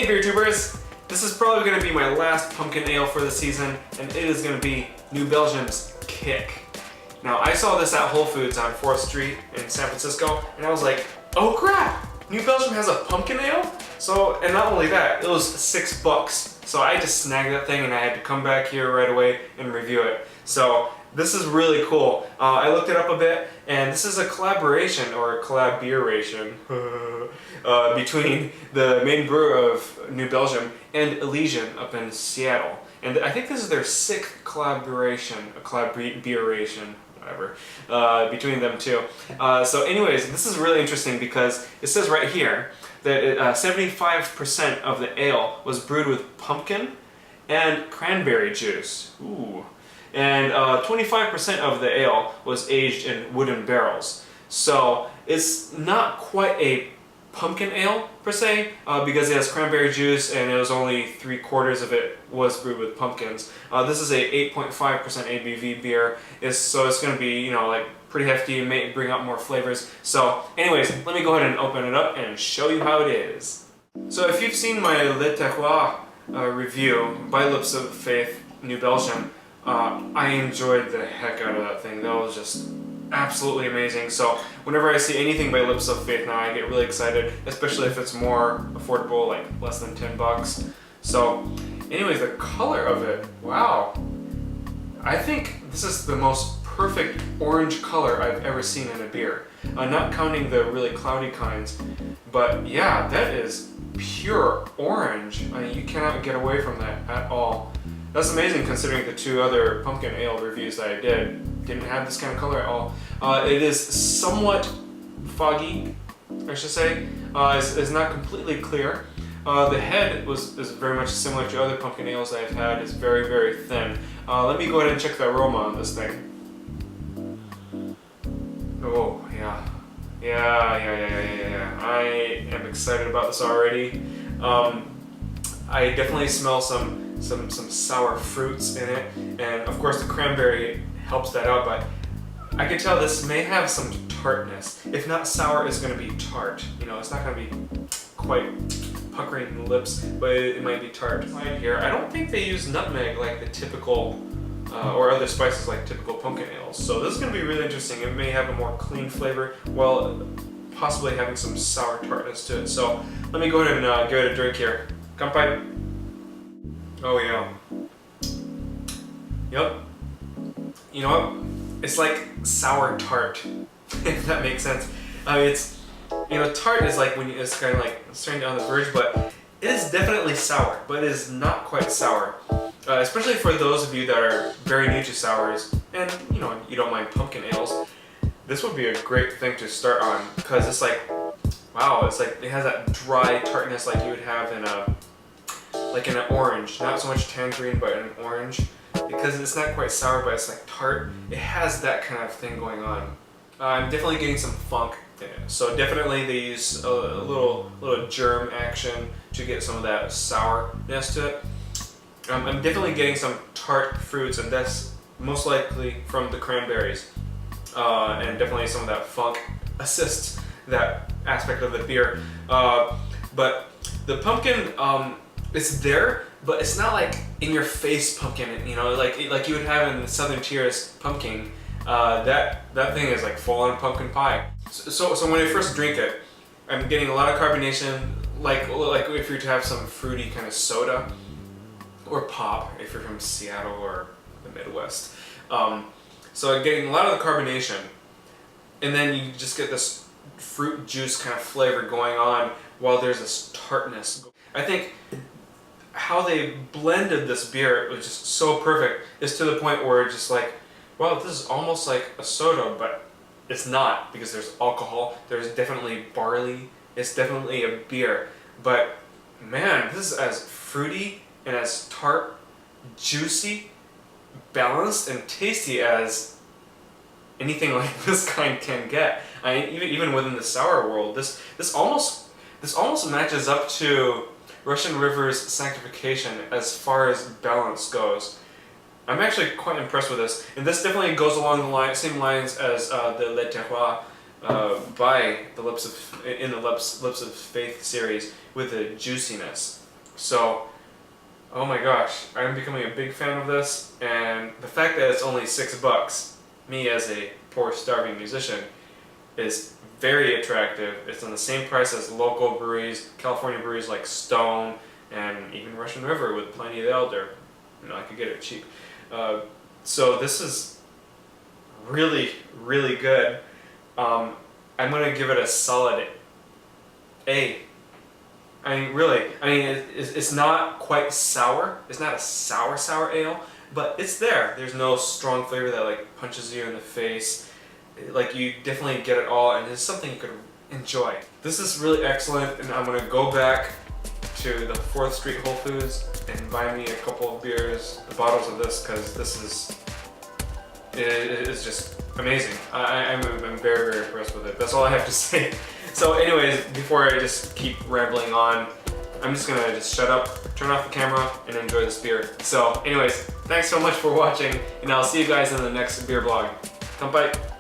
Hey beer tubers! This is probably going to be my last pumpkin ale for the season, and it is going to be New Belgium's Kick. Now I saw this at Whole Foods on 4th Street in San Francisco, and I was like, oh crap! New Belgium has a pumpkin ale? So, and not only that, it was $6. So I just snagged that thing and I had to come back here right away and review it. So this is really cool. I looked it up a bit, and this is a collaboration or a collaboration between the main brewer of New Belgium and Elysian up in Seattle. And I think this is their 6th collaboration, whatever, between them two. So anyways, this is really interesting because it says right here that 75% of the ale was brewed with pumpkin and cranberry juice. Ooh. And 25% of the ale was aged in wooden barrels. So it's not quite a pumpkin ale per se, because it has cranberry juice and it was only 3/4 of it was brewed with pumpkins. This is a 8.5% ABV beer, so it's going to be, you know, like pretty hefty and may bring out more flavors. So anyways, let me go ahead and open it up and show you how it is. So if you've seen my Le Terroir review by Lips of Faith New Belgium, I enjoyed the heck out of that thing. That was just absolutely amazing. So whenever I see anything by Lips of Faith now, I get really excited, especially if it's more affordable, like less than $10. So anyways, the color of it, wow. I think this is the most perfect orange color I've ever seen in a beer. Not counting the really cloudy kinds, but yeah, that is pure orange. I mean, you cannot get away from that at all. That's amazing considering the 2 other pumpkin ale reviews that I didn't have this kind of color at all. It is somewhat foggy, I should say. It's not completely clear. The head is very much similar to other pumpkin ales that I've had. It's very, very thin. Let me go ahead and check the aroma on this thing. Oh, yeah. Yeah. I am excited about this already. I definitely smell some sour fruits in it, and of course the cranberry helps that out, but I can tell this may have some tartness. If not sour, it's going to be tart. You know, it's not going to be quite puckering the lips, but it might be tart. Right here, I don't think they use nutmeg like the typical, or other spices like typical pumpkin ales. So this is going to be really interesting. It may have a more clean flavor while possibly having some sour tartness to it. So let me go ahead and give it a drink here. Kanpai. Oh yeah. Yep. You know what? It's like sour tart, if that makes sense. I mean, it's, you know, tart is like when it's kind of like starting on the verge, but it is definitely sour, but it is not quite sour. Especially for those of you that are very new to sours, and you know, you don't mind pumpkin ales, this would be a great thing to start on, because it's like, wow, it's like it has that dry tartness like you would have in an orange, not so much tangerine, but an orange, because it's not quite sour, but it's like tart. It has that kind of thing going on. I'm definitely getting some funk in it, so definitely they use a little germ action to get some of that sourness to it. I'm definitely getting some tart fruits, and that's most likely from the cranberries, and definitely some of that funk assists that aspect of the beer. But the pumpkin, it's there, but it's not like in your face pumpkin, you know, like you would have in the Southern Tier's pumpkin. That thing is like full on pumpkin pie. So when I first drink it, I'm getting a lot of carbonation, like if you're to have some fruity kind of soda or pop if you're from Seattle or the Midwest. So I'm getting a lot of the carbonation, and then you just get this fruit juice kind of flavor going on while there's this tartness. I think how they blended this beer was just so perfect. It's to the point where it's just like, wow, this is almost like a soda, but it's not, because there's alcohol, there's definitely barley, it's definitely a beer. But man, this is as fruity and as tart, juicy, balanced, and tasty as anything like this kind can get. I mean, even within the sour world, this almost matches up to Russian River's Sanctification as far as balance goes. I'm actually quite impressed with this, and this definitely goes along the same lines as the Le Terroir by the Lips of Faith series, with the juiciness. So, oh my gosh, I'm becoming a big fan of this, and the fact that it's only $6, me as a poor starving musician, is very attractive. It's on the same price as local breweries, California breweries like Stone, and even Russian River with Pliny the Elder. You know, I could get it cheap. So this is really, really good. I'm gonna give it a solid A. I mean, really, it's not quite sour. It's not a sour ale, but it's there. There's no strong flavor that like punches you in the face. Like, you definitely get it all, and it's something you could enjoy. This is really excellent, and I'm gonna go back to the 4th Street Whole Foods and buy me a couple of beers, bottles of this, because it is just amazing. I'm very, very impressed with it. That's all I have to say. So anyways, before I just keep rambling on, I'm just gonna just shut up, turn off the camera, and enjoy this beer. So anyways, thanks so much for watching, and I'll see you guys in the next beer vlog. Kanpai!